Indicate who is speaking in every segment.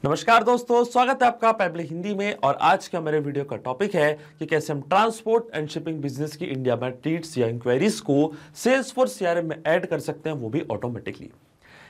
Speaker 1: नमस्कार दोस्तों, स्वागत है आपका पैब्लिक हिंदी में। और आज का मेरे वीडियो का टॉपिक है कि कैसे हम ट्रांसपोर्ट एंड शिपिंग बिजनेस की इंडिया में लीड्स या इंक्वायरीज को सेल्सफोर्स सीआरएम में ऐड कर सकते हैं, वो भी ऑटोमेटिकली।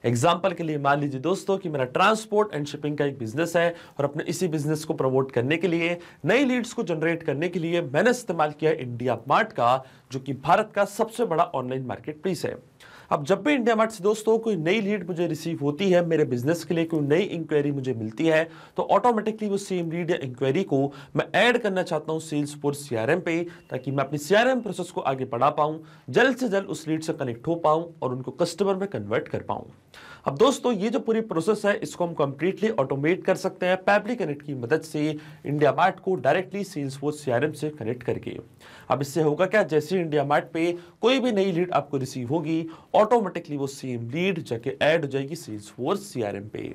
Speaker 1: एग्जाम्पल के लिए मान लीजिए दोस्तों कि मेरा ट्रांसपोर्ट एंड शिपिंग का एक बिजनेस है और अपने इसी बिजनेस को प्रमोट करने के लिए, नई लीड्स को जनरेट करने के लिए मैंने इस्तेमाल किया इंडिया मार्ट का, जो कि भारत का सबसे बड़ा ऑनलाइन मार्केट प्लेस है। अब जब भी इंडिया मार्ट से दोस्तों कोई नई लीड मुझे रिसीव होती है, मेरे बिजनेस के लिए कोई नई इंक्वायरी मुझे मिलती है, तो ऑटोमेटिकली वो सेम लीड या इंक्वायरी को मैं ऐड करना चाहता हूं सेल्सफोर्स सीआरएम पे, ताकि मैं अपनी सीआरएम प्रोसेस को आगे बढ़ा पाऊं, जल्द से जल्द उस लीड से कनेक्ट हो पाऊं और उनको कस्टमर में कन्वर्ट कर पाऊं। अब दोस्तों ये जो पूरी प्रोसेस है, इसको हम कंप्लीटली ऑटोमेट कर सकते हैं पैब्लिक कनेक्ट की मदद से, इंडिया मार्ट को डायरेक्टली सेल्सफोर्स सीआरएम से कनेक्ट करके। अब इससे होगा क्या, जैसे इंडिया मार्ट पे कोई भी नई लीड आपको रिसीव होगी, ऑटोमेटिकली वो सेम लीड जाके ऐड हो जाएगी सेल्सफोर्स सीआरएम पे।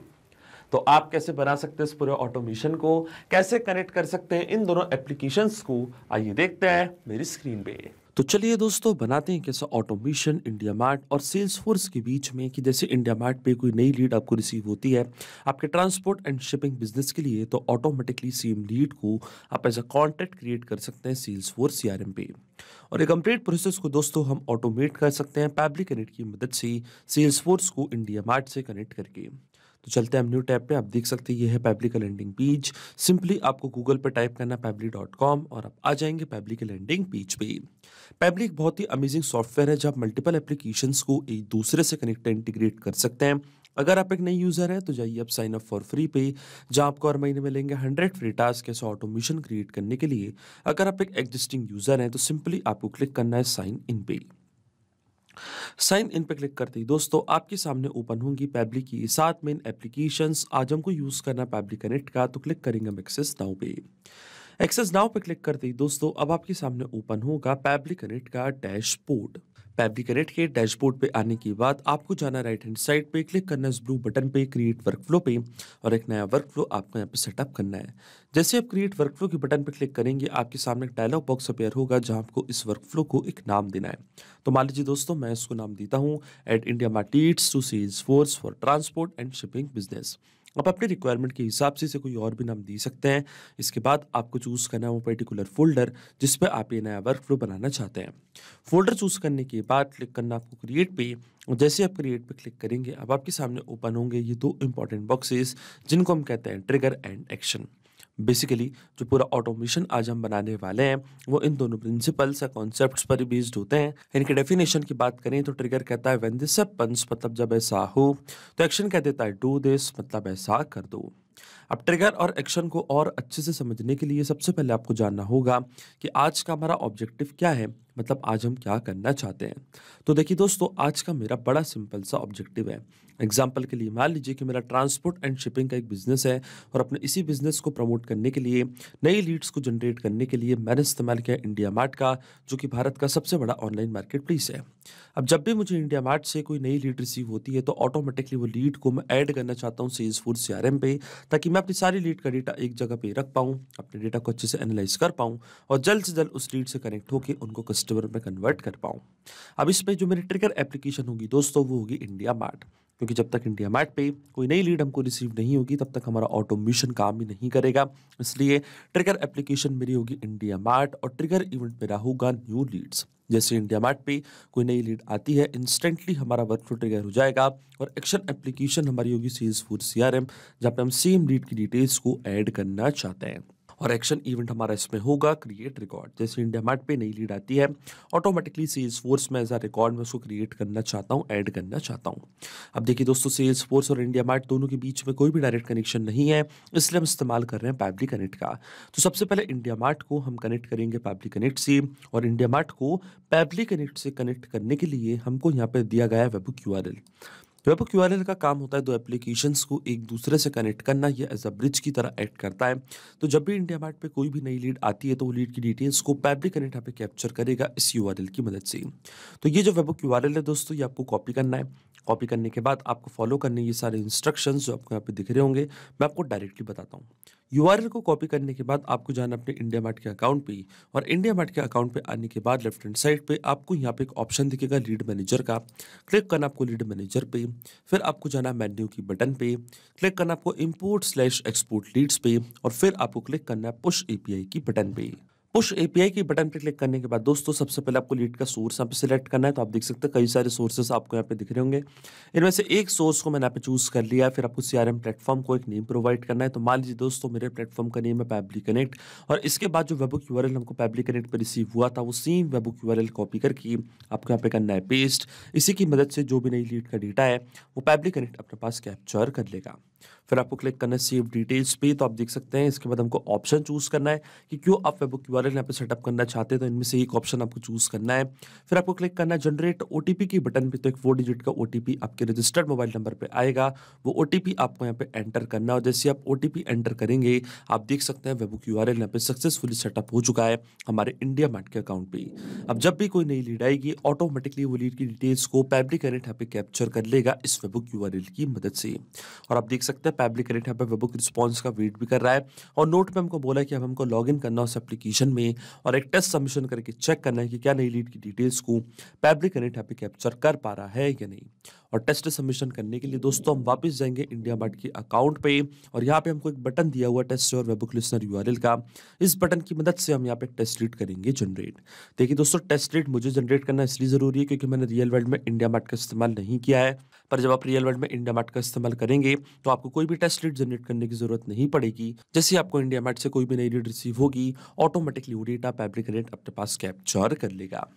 Speaker 1: तो आप कैसे बना सकते हैं इस पूरे ऑटोमेशन को, कैसे कनेक्ट कर सकते हैं इन दोनों एप्लीकेशंस को, आइए देखते हैं मेरी स्क्रीन पे। तो चलिए दोस्तों, बनाते हैं कैसा ऑटोमेशन इंडिया मार्ट और सेल्सफोर्स के बीच में, कि जैसे इंडिया मार्ट पे कोई नई लीड आपको रिसीव होती है आपके ट्रांसपोर्ट एंड शिपिंग बिजनेस के लिए, तो ऑटोमेटिकली सेम लीड को आप एज अ कॉन्टैक्ट क्रिएट कर सकते हैं सेल्सफोर्स सीआरएम पे। और ये कंप्लीट प्रोसेस को दोस्तों हम ऑटोमेट कर सकते हैं पैब्लिक कनेक्ट की मदद से, सेल्सफोर्स को इंडिया मार्ट से कनेक्ट करके। तो चलते हैं हम न्यू टैब पे। आप देख सकते हैं ये है पैब्लिक का लैंडिंग पेज। सिंपली आपको गूगल पे टाइप करना पैब्लिक.com और आप आ जाएंगे पैब्लिक के लैंडिंग पेज पे। पैब्लिक बहुत ही अमेजिंग सॉफ्टवेयर है, जहाँ आप मल्टीपल एप्लीकेशंस को एक दूसरे से कनेक्ट इंटीग्रेट कर सकते हैं। अगर आप एक नई यूजर हैं तो जाइए आप साइन अप फॉर फ्री पे, जहां आपको हर महीने मिलेंगे 100 फ्री टास्क ऐसा ऑटोमेशन क्रिएट करने के लिए। अगर आप एक एग्जिस्टिंग यूजर हैं तो सिंपली आपको क्लिक करना है साइन इन पे। साइन इन पे क्लिक करते ही दोस्तों आपके सामने ओपन होंगी पैब्लिक की 7 मेन एप्लीकेशंस। आज हमको यूज करना पैब्लिक कनेक्ट का, तो क्लिक करेंगे हम एक्सेस नाउ पे। एक्सेस नाउ पे क्लिक करते ही दोस्तों अब आपके सामने ओपन होगा पैब्लिक कनेक्ट का डैशबोर्ड। पैब्लिक कनेक्ट के डैशबोर्ड पे आने के बाद आपको जाना राइट हैंड साइड पे, क्लिक करना है इस ब्लू बटन पे क्रिएट वर्कफ्लो पे, और एक नया वर्कफ्लो आपको यहाँ पे सेटअप करना है। जैसे आप क्रिएट वर्कफ्लो के बटन पे क्लिक करेंगे, आपके सामने एक डायलॉग बॉक्स अपेयर होगा, जहां आपको इस वर्कफ्लो को एक नाम देना है। तो मान लीजिए दोस्तों मैं इसको नाम देता हूँ at India Mart leads to Salesforce for transport and shipping business. आप अपने रिक्वायरमेंट के हिसाब से इसे कोई और भी नाम दे सकते हैं। इसके बाद आपको चूज करना है वो पर्टिकुलर फोल्डर जिस पे आप ये नया वर्कफ्लो बनाना चाहते हैं। फोल्डर चूज करने के बाद क्लिक करना आपको क्रिएट पे, और जैसे आप क्रिएट पे क्लिक करेंगे अब आपके सामने ओपन होंगे ये दो इंपॉर्टेंट बॉक्सेस, जिनको हम कहते हैं ट्रिगर एंड एक्शन। बेसिकली जो पूरा ऑटोमेशन आज हम बनाने वाले हैं वो इन दोनों प्रिंसिपल्स या कॉन्सेप्ट्स पर बेस्ड होते हैं। इनके डेफिनेशन की बात करें तो ट्रिगर कहता है व्हेन दिस हैपेंस, मतलब जब ऐसा हो। तो एक्शन कह देता है डू दिस, मतलब ऐसा कर दो। अब ट्रिगर और एक्शन को और अच्छे से समझने के लिए सबसे पहले आपको जानना होगा कि आज का हमारा ऑब्जेक्टिव क्या है, मतलब आज हम क्या करना चाहते हैं। तो देखिए दोस्तों, आज का मेरा बड़ा सिंपल सा ऑब्जेक्टिव है। एग्जाम्पल के लिए मान लीजिए कि मेरा ट्रांसपोर्ट एंड शिपिंग का एक बिजनेस है और अपने इसी बिजनेस को प्रमोट करने के लिए, नई लीड्स को जनरेट करने के लिए मैंने इस्तेमाल किया इंडिया मार्ट का, जो कि भारत का सबसे बड़ा ऑनलाइन मार्केट प्लेस है। अब जब भी मुझे इंडिया मार्ट से कोई नई लीड रिसीव होती है तो ऑटोमेटिकली वो लीड को मैं ऐड करना चाहता हूँ सेल्सफोर्स सीआरएम पे, ताकि मैं अपनी सारी लीड का डेटा एक जगह पे रख पाऊँ, अपने डेटा को अच्छे से एनालाइज कर पाऊँ और जल्द से जल्द उस लीड से कनेक्ट होकर उनको कस्टमर में कन्वर्ट कर पाऊँ। अब इस पे जो मेरी ट्रिगर एप्लीकेशन होगी दोस्तों वो होगी इंडिया मार्ट, क्योंकि जब तक इंडिया मार्ट पे कोई नई लीड हमको रिसीव नहीं होगी तब तक हमारा ऑटोमेशन काम ही नहीं करेगा। इसलिए ट्रिगर एप्लीकेशन मेरी होगी इंडिया मार्ट और ट्रिगर इवेंट मेरा होगा न्यू लीड्स। जैसे इंडिया मार्ट पे कोई नई लीड आती है, इंस्टेंटली हमारा वर्कफ्लो ट्रिगर हो जाएगा। और एक्शन एप्लीकेशन हमारी होगी सेल्सफोर्स सीआरएम, जहाँ पे हम सेम लीड की डिटेल्स को ऐड करना चाहते हैं। और एक्शन इवेंट हमारा इसमें होगा क्रिएट रिकॉर्ड। जैसे इंडिया मार्ट पे नई लीड आती है, ऑटोमेटिकली सेल्सफोर्स में एज अ रिकॉर्ड में उसको क्रिएट करना चाहता हूँ, ऐड करना चाहता हूँ। अब देखिए दोस्तों, सेल्सफोर्स और इंडिया मार्ट दोनों के बीच में कोई भी डायरेक्ट कनेक्शन नहीं है, इसलिए हम इस्तेमाल कर रहे हैं पैब्लिक कनेक्ट का। तो सबसे पहले इंडिया मार्ट को हम कनेक्ट करेंगे पैब्लिक कनेक्ट से, और इंडिया मार्ट को पैब्लिक कनेक्ट से कनेक्ट करने के लिए हमको यहाँ पे दिया गया है वेबहुक यूआरएल। वेबहुक यूआरएल का काम होता है दो एप्लीकेशंस को एक दूसरे से कनेक्ट करना, ये एज अ ब्रिज की तरह एक्ट करता है। तो जब भी इंडिया मार्ट पे कोई भी नई लीड आती है तो वो लीड की डिटेल्स को पैब्लिक कनेक्ट यहाँ पे कैप्चर करेगा इस यूआरएल की मदद से। तो ये जो वेबहुक यूआरएल है दोस्तों, ये आपको कॉपी करना है। कॉपी करने के बाद आपको फॉलो करने ये सारे इंस्ट्रक्शंस जो आपको यहाँ पे दिख रहे होंगे, मैं आपको डायरेक्टली बताता हूँ। यूआरएल को कॉपी करने के बाद आपको जाना अपने इंडिया मार्ट के अकाउंट पे, और इंडिया मार्ट के अकाउंट पे आने के बाद लेफ्ट हैंड साइड पे आपको यहाँ पे एक ऑप्शन दिखेगा लीड मैनेजर का। क्लिक करना आपको लीड मैनेजर पे, फिर आपको जाना मेन्यू की बटन पे, क्लिक करना आपको इंपोर्ट स्लैश एक्सपोर्ट लीड्स पे, और फिर आपको क्लिक करना है पुश एपीआई की बटन पे। पुश एपीआई की बटन पर क्लिक करने के बाद दोस्तों सबसे पहले आपको लीड का सोर्स यहाँ पे सिलेक्ट करना है। तो आप देख सकते हैं कई सारे सोर्सेस आपको यहाँ पे दिख रहे होंगे, इनमें से एक सोर्स को मैंने यहाँ पे चूज कर लिया है। फिर आपको सीआरएम प्लेटफॉर्म को एक नेम प्रोवाइड करना है। तो मान लीजिए दोस्तों मेरे प्लेटफॉर्म का नेम है पैबली कनेक्ट, और इसके बाद जो वेबबुक यूआरएल हमको पैबली कनेक्ट पर रिसीव हुआ था वो सेम वेबबुक यूआरएल कॉपी करके आपको यहाँ पे करना है पेस्ट। इसी की मदद से जो भी नई लीड का डेटा है वो पैबली कनेक्ट अपने पास कैप्चर कर लेगा। फिर आपको क्लिक करना है सेव डिटेल्स पे। तो आप देख सकते हैं इसके बाद हमको ऑप्शन चूज करना है कि क्यों आप वेबबुक यूआरएल यहाँ पे सेटअप करना चाहते हैं, तो इनमें से एक ऑप्शन आपको चूज करना है। फिर आपको क्लिक करना है जनरेट ओटीपी की बटन पे। तो एक 4 डिजिट का ओटीपी आपके रजिस्टर्ड मोबाइल नंबर पे आएगा, वो ओटीपी आपको यहाँ पे एंटर करना है। और जैसे आप ओटीपी एंटर करेंगे आप देख सकते हैं वेबबुक यूआरएल यहाँ पे सक्सेसफुली सेटअप हो चुका है हमारे इंडिया मार्ट के अकाउंट पे। अब जब भी कोई नई लीड आएगी ऑटोमेटिकली वो लीड की डिटेल्स को पैबली कनेक्ट यहाँ पे कैप्चर कर लेगा इस वेबबुक यूआरएल की मदद से। और आप देख सकते हैं पैबली कनेक्ट यहाँ पे वेबबुक रिस्पॉन्स का वेट भी कर रहा है, और नोट में हमको बोला है कि अब हमको लॉग इन करना उस एप्लीकेशन में और एक टेस्ट सबमिशन करके चेक करना है कि क्या नई लीड की डिटेल्स को पैबली कनेक्ट यहाँ पे कैप्चर कर पा रहा है या नहीं। और टेस्ट सबमिशन करने के लिए दोस्तों हम वापस जाएंगे इंडिया मार्ट के अकाउंट पे, और यहाँ पे हमको एक बटन दिया हुआ टेस्ट और वेबबुक लिसनर यूआरएल का। इस बटन की मदद से हम यहाँ पे टेस्ट रीड करेंगे जनरेट। देखिए दोस्तों टेस्ट रीड मुझे जनरेट करना इसलिए जरूरी है क्योंकि मैंने रियल वर्ल्ड में इंडिया मार्ट का इस्तेमाल नहीं किया है, पर जब आप रियल वर्ल्ड में इंडिया मार्ट का इस्तेमाल करेंगे तो आपको कोई भी टेस्ट रीड जनरेट करने की जरूरत नहीं पड़ेगी। जैसे आपको इंडिया मार्ट से कोई भी नई रीड रिसीव होगी ऑटोमेटिकली वो डेटा पैबली कनेक्ट अपने पास कैप्चर कर लेगा।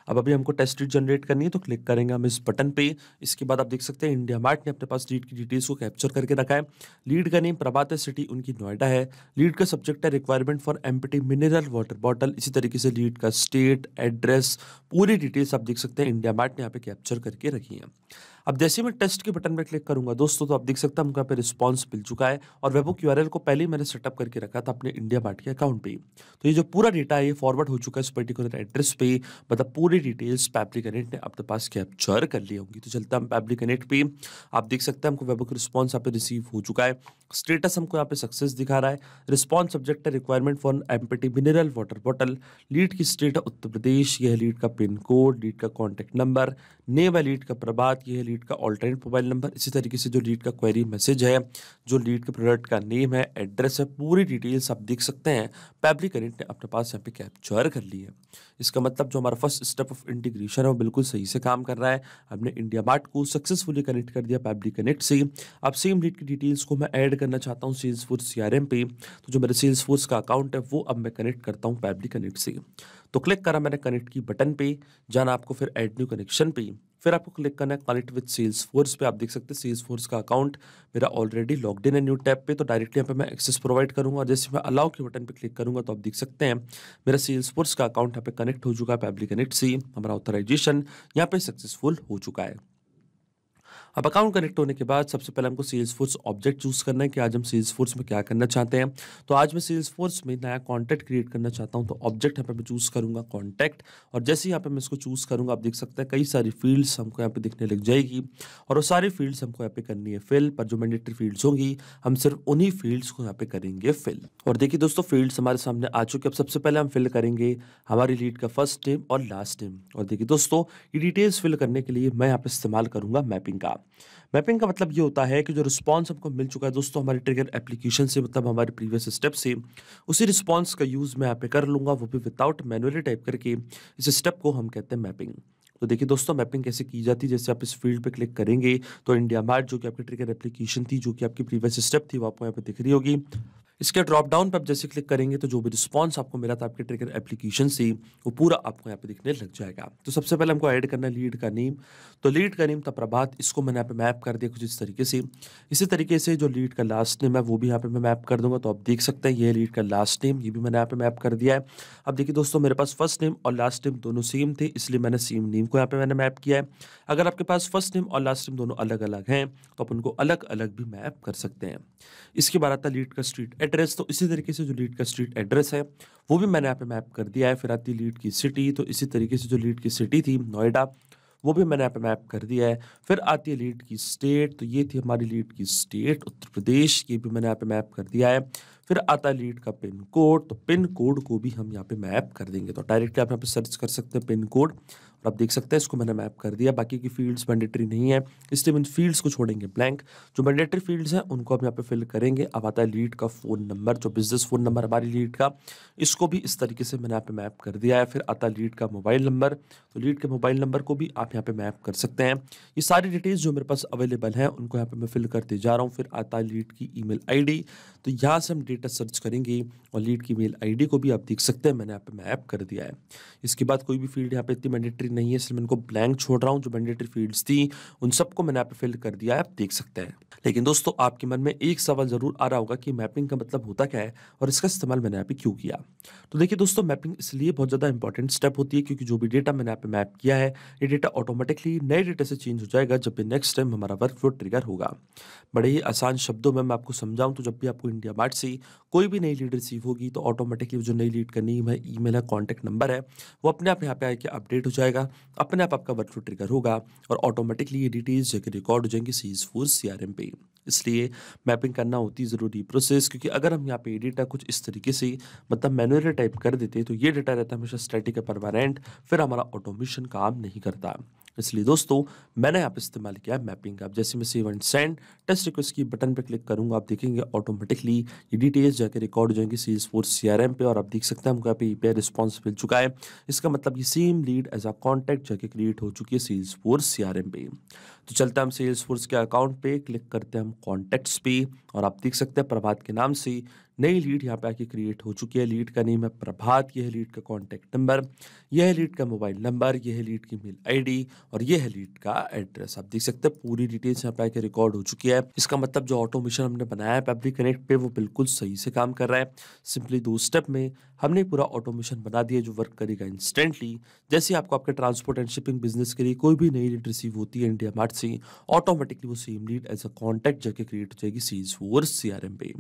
Speaker 1: अब अभी हमको टेस्ट रीड जनरेट करनी है तो क्लिक करेंगे हम इस बटन पे। इसके बाद आप देख सकते हैं इंडिया मार्ट ने अपने पास लीड की डिटेल्स को कैप्चर करके रखा है। लीड का नेम प्रभात है, सिटी उनकी नोएडा है। लीड का सब्जेक्ट है requirement for empty mineral water bottle. इसी तरीके से लीड का स्टेट, एड्रेस, पूरी डिटेल्स आप देख सकते हैं इंडिया मार्ट ने यहाँ पे कैप्चर करके रखी है। अब जैसे मैं टेस्ट के बटन पर क्लिक करूंगा दोस्तों तो आप देख सकते हैं हमको यहाँ पे रिस्पॉन्स मिल चुका है, और वेबबुक यूआरएल को पहले ही मैंने सेटअप करके रखा था अपने इंडिया मार्ट के अकाउंट पे। तो ये जो पूरा डेटा है ये फॉरवर्ड हो चुका है इस पर्टिकुलर एड्रेस पे, मतलब पूरी डिटेल्स पैबली कनेक्ट ने अपने पास कैप्चर कर ली होंगी। तो चलता हम पैबली कनेक्ट पे। आप देख सकते हैं हमको वेबबुक रिस्पॉन्स यहाँ पे रिसीव हो चुका है। स्टेटस हमको यहाँ पे सक्सेस दिखा रहा है। रिस्पॉन्स सब्जेक्ट है requirement for empty mineral water bottle. Lead की स्टेट है उत्तर प्रदेश, यह लीड का पिन कोड, लीड का कॉन्टैक्ट नंबर, नेम है लीड का प्रभात, यह लीड का ऑल्टरनेट मोबाइल नंबर। इसी तरीके से जो लीड का क्वेरी मैसेज है, जो लीड के प्रोडक्ट का नेम है, एड्रेस है, पूरी डिटेल्स आप देख सकते हैं पैबली कनेक्ट ने अपने पास यहाँ पे कैप्चर कर ली है। इसका मतलब जो हमारा फर्स्ट स्टेप ऑफ इंटीग्रेशन है वो बिल्कुल सही से काम कर रहा है। हमने इंडिया मार्ट को सक्सेसफुली कनेक्ट कर दिया पैबली कनेक्ट से। अब सेम लीड की डिटेल्स को मैं ऐड करना चाहता हूँ सेल्सफोर्स सीआरएम पे। तो जो मेरे सेल्सफोर्स का अकाउंट है वो अब मैं कनेक्ट करता हूँ पैबली कनेक्ट से। तो क्लिक करा मैंने कनेक्ट की बटन पे, जाना आपको फिर ऐड न्यू कनेक्शन पे, फिर आपको क्लिक करना है कनेक्ट विद सेल्सफोर्स पे। आप देख सकते हैं सेल्सफोर्स का अकाउंट मेरा ऑलरेडी लॉग्ड इन है न्यू टैब पे, तो डायरेक्टली यहाँ पे मैं एक्सेस प्रोवाइड करूंगा। और जैसे मैं अलाउ के बटन पे क्लिक करूंगा तो आप देख सकते हैं मेरा सेल्सफोर्स का अकाउंट यहाँ पे कनेक्ट हो चुका है पैबली कनेक्ट से। हमारा ऑथराइजेशन यहाँ पे सक्सेसफुल हो चुका है। अब अकाउंट कनेक्ट होने के बाद सबसे पहले हमको सेल्सफोर्स ऑब्जेक्ट चूज करना है कि आज हम सेल्सफोर्स में क्या करना चाहते हैं। तो आज मैं सेल्सफोर्स में नया कॉन्टैक्ट क्रिएट करना चाहता हूं, तो ऑब्जेक्ट यहाँ पे मैं चूज करूंगा कॉन्टैक्ट। और जैसे ही यहाँ पे मैं इसको चूज करूंगा आप देख सकते हैं कई सारी फील्ड्स हमको यहाँ पे दिखने लग जाएगी, और वो सारी फील्ड्स हमको यहाँ पे करनी है फिल। पर जो मैंडेटरी फील्ड्स होंगी हम सिर्फ उन्हीं फील्ड्स को यहाँ पे करेंगे फिल। और देखिए दोस्तों फील्ड्स हमारे सामने आ चुके। अब सबसे पहले हम फिल करेंगे हमारी लीड का फर्स्ट नेम और लास्ट नेम। और देखिए दोस्तों ये डिटेल्स फिल करने के लिए मैं यहाँ पे इस्तेमाल करूंगा मैपिंग का। मैपिंग का मतलब ये होता है कि जो रिस्पांस हमको मिल चुका है दोस्तों हमारे ट्रिगर एप्लीकेशन से, मतलब हमारे प्रीवियस स्टेप से, उसी रिस्पांस का यूज मैं यहाँ पे कर लूंगा, वो भी विदाउट मैनुअली टाइप करके। इस स्टेप को हम कहते हैं मैपिंग। तो देखिए दोस्तों मैपिंग कैसे की जाती है, जैसे आप इस फील्ड पे क्लिक करेंगे तो इंडिया मार्ट जो कि आपकी ट्रिगर एप्लीकेशन थी, जो कि आपकी प्रीवियस स्टेप थी, वो आपको यहाँ पे दिख रही होगी। इसके ड्रॉप डाउन पर आप जैसे क्लिक करेंगे तो जो भी रिस्पांस आपको मिला था आपके ट्रिगर एप्लीकेशन से वो पूरा आपको यहाँ पे दिखने लग जाएगा। तो सबसे पहले हमको ऐड करना है लीड का नेम। तो लीड का नेम था प्रभात, इसको मैंने यहाँ पे मैप कर दिया कुछ इस तरीके से। इसी तरीके से जो लीड का लास्ट नेम है वो भी यहाँ पे मैं मैप कर दूंगा। तो आप देख सकते हैं ये लीड का लास्ट नेम, ये भी मैंने यहाँ पे मैप कर दिया है। अब देखिए दोस्तों मेरे पास फर्स्ट नेम और लास्ट नेम दोनों सेम थे, इसलिए मैंने सेम नेम को यहाँ पे मैंने मैप किया है। अगर आपके पास फर्स्ट नेम और लास्ट नेम दोनों अलग अलग हैं तो आप उनको अलग अलग भी मैप कर सकते हैं। इसके बाद आता है लीड का स्ट्रीट एड्रेस। तो इसी तरीके से जो लीड का स्ट्रीट एड्रेस है वो भी मैंने यहाँ पे मैप कर दिया है। फिर आती है लीड की सिटी। तो इसी तरीके से जो लीड की सिटी थी नोएडा, वो भी मैंने यहाँ पे मैप कर दिया है। फिर आती है लीड की स्टेट। तो ये थी हमारी लीड की स्टेट उत्तर प्रदेश, ये भी मैंने यहाँ पे मैप कर दिया है। फिर आता है लीड का पिन कोड, तो पिन कोड को भी हम यहाँ पे मैप कर देंगे। तो डायरेक्टली आप यहाँ पे सर्च कर सकते हैं पिन कोड, और आप देख सकते हैं इसको मैंने मैप कर दिया। बाकी की फील्ड्स मैंडेटरी नहीं है, इसलिए इन फील्ड्स को छोड़ेंगे ब्लैंक। जो मैंडेटरी फील्ड्स हैं उनको हम यहाँ पे फिल करेंगे। अब आता है लीड का फ़ोन नंबर, जो बिजनेस फ़ोन नंबर हमारी लीड का, इसको भी इस तरीके से मैंने यहाँ पे मैप कर दिया है। फिर आता है लीड का मोबाइल नंबर, तो लीड के मोबाइल नंबर को भी आप यहाँ पे मैप कर सकते हैं। ये सारी डिटेल्स जो मेरे पास अवेलेबल हैं उनको यहाँ पे मैं फिल करते जा रहा हूँ। फिर आता है लीड की ईमेल आईडी, तो यहाँ से हम डेटा सर्च करेंगे और लीड की ईमेल आईडी को भी आप देख सकते हैं मैंने यहाँ पे मैप कर दिया है। इसके बाद कोई भी फील्ड यहाँ पे इतनी मैंडेटरी नहीं है, इसलिए मैं इनको ब्लैंक छोड़ रहा हूँ। जो मैंडेटरी फील्ड्स थी उन सबको मैंने यहाँ पे फिल कर दिया है, आप देख सकते हैं। लेकिन दोस्तों आपके मन में एक सवाल जरूर आ रहा होगा कि मैपिंग का मतलब होता क्या है और इसका इस्तेमाल मैंने यहाँ पे क्यों किया। तो देखिए दोस्तों, मैपिंग इसलिए बहुत ज़्यादा इंपॉर्टेंट स्टेप होती है क्योंकि जो भी डेटा मैंने यहाँ पे मैप किया है ये डेटा ऑटोमेटिकली नए डेटा से चेंज हो जाएगा जब भी नेक्स्ट टाइम हमारा वर्क फ्लो ट्रिगर होगा। बड़े ही आसान शब्दों में मैं आपको समझाऊं तो जब भी आपको इंडिया मार्ट से कोई भी नई लीड रिसीव होगी तो ऑटोमेटिकली जो नई लीड का नेम है, ईमेल है, कॉन्टैक्ट नंबर है, वो अपने आप यहाँ पे आके अपडेट हो जाएगा, अपने आप आपका वर्क फ्लो ट्रिगर होगा और ऑटोमेटिकली ये डिटेल्स जाके रिकॉर्ड हो जाएंगी सेल्सफोर्स सीआरएम पे। इसलिए मैपिंग करना होती ज़रूरी प्रोसेस, क्योंकि अगर हम यहाँ पे डेटा कुछ इस तरीके से मतलब मैनुअली टाइप कर देते तो ये डेटा रहता है हमेशा स्टैटिक है, परमानेंट, फिर हमारा ऑटोमेशन काम नहीं करता। इसलिए दोस्तों मैंने यहाँ पे इस्तेमाल किया है मैपिंग का। अब जैसे मैं save and send test request की बटन पे क्लिक करूंगा, आप देखेंगे ऑटोमेटिकली ये डिटेल्स जाके रिकॉर्ड हो जाएंगी सेल्सफोर्स सीआरएम पे, और आप देख सकते हैं हमको यहाँ पे ईपीआई रिस्पॉन्स मिल चुका है। इसका मतलब ये same lead as a contact जाके क्रिएट हो चुकी है सेल्सफोर्स सीआरएम पे। तो चलते हैं हम सेल्सफोर्स के अकाउंट पे, क्लिक करते हैं हम कॉन्टैक्ट्स पे, और आप देख सकते हैं प्रभात के नाम से नई लीड यहाँ पे आके क्रिएट हो चुकी है। लीड का नेम है प्रभात, यह है लीड का कॉन्टैक्ट नंबर, यह है लीड का मोबाइल नंबर, यह है लीड की मेल आईडी और यह है लीड का एड्रेस। आप देख सकते हैं पूरी डिटेल्स यहाँ पे आके रिकॉर्ड हो चुकी है। इसका मतलब जो ऑटोमेशन हमने बनाया है पब्लिक कनेक्ट पे वो बिल्कुल सही से काम कर रहा है। सिंपली 2 स्टेप में हमने पूरा ऑटोमेशन बना दिया जो वर्क करेगा इंस्टेंटली। जैसे आपको आपके ट्रांसपोर्ट एंड शिपिंग बिजनेस के लिए कोई भी नई लीड रिसीव होती है इंडिया मार्ट से, ऑटोमेटिकली वो same lead as a contact जाके क्रिएट हो जाएगी सेल्सफोर्स सीआरएम पे।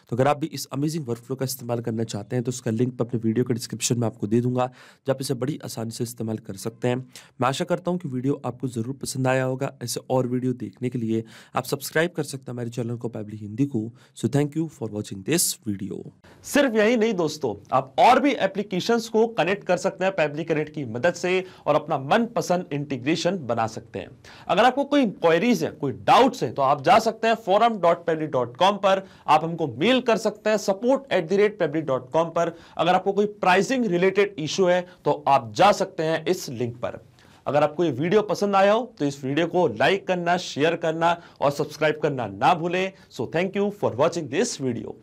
Speaker 1: तो अगर आप भी इस अमेजिंग वर्कफ्लो का इस्तेमाल करना चाहते हैं तो उसका लिंक मैं अपने वीडियो के डिस्क्रिप्शन में आपको दे दूंगा, जहाँ आप इसे बड़ी आसानी से इस्तेमाल कर सकते हैं। मैं आशा करता हूँ कि वीडियो आपको जरूर पसंद आया होगा। ऐसे और वीडियो देखने के लिए आप सब्सक्राइब कर सकते हैं हमारे चैनल को पैबली हिंदी को। So thank you for watching this video. सिर्फ यही नहीं दोस्तों, आप और भी एप्लीकेशंस को कनेक्ट कर सकते हैं पैबली कनेक्ट की मदद से और अपना मनपसंद इंटीग्रेशन बना सकते हैं। अगर आपको कोई क्वेरीज है, कोई डाउट्स है, तो आप जा सकते हैं forum.pebble.com पर, आप हमको मेल कर सकते हैं support@pebble.com पर। अगर आपको कोई प्राइसिंग रिलेटेड इशू है तो आप जा सकते हैं इस लिंक पर। अगर आपको ये वीडियो पसंद आया हो तो इस वीडियो को लाइक करना, शेयर करना और सब्सक्राइब करना ना भूलें। So thank you for watching this video.